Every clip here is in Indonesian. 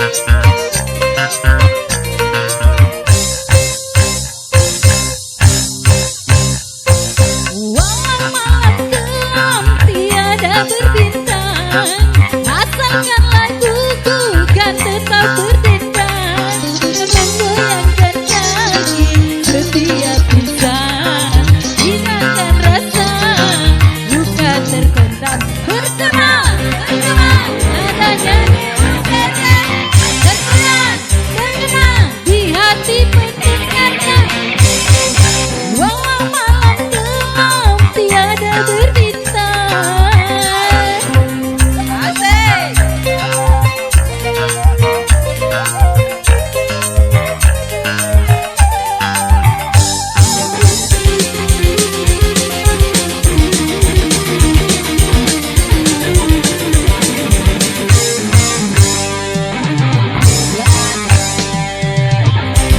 Asalkan laguku kan tetap berdendang, menggoyangkan kaki setiap insan, hilangkan rasa luka terkendam. Bergema, adanya di udara, bergema di hati pendengarnya. Walau malam gelap tiada berbintang.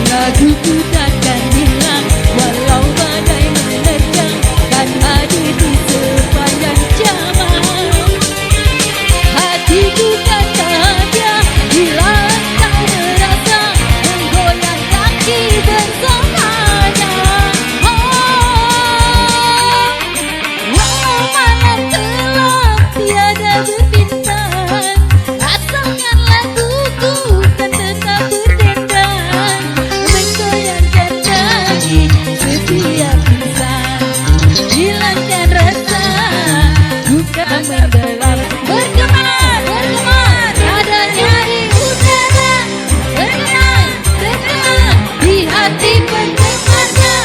Laguku takkan hilang walau badai menerjang, kan hadir di sepanjang zaman. Hatiku kan bahagia bila kau merasa menggoyang kaki bersamanya. Walau malam gelap tiada berbintang, asalkan laguku kan tetap berdendang, menggoyangkan kaki setiap insan, hilangkan rasa duka mendalam. Bergema, adanya di udara, bergema di hati pendengarnya.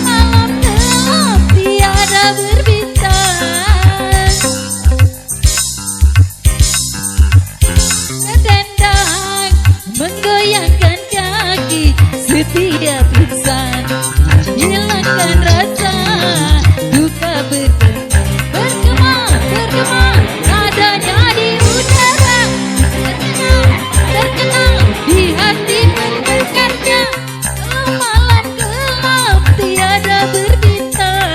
Malam gelap tiada berbintang, berdendang, menggoyangkan kaki setiap insan, hilangkan rasa duka berdendang. Bergema, adanya di udara, terkenal di hati pendengarnya. Malam gelap tiada berbintang.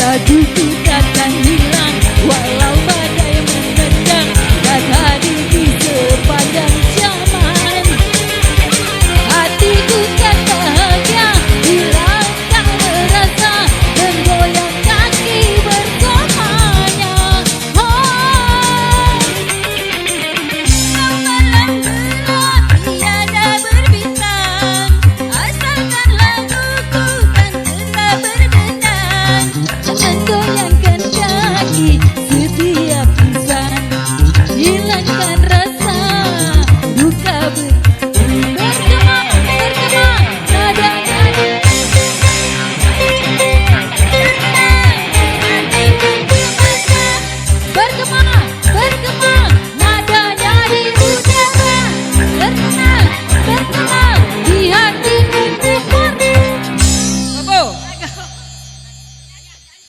Laguku takkan hilang walau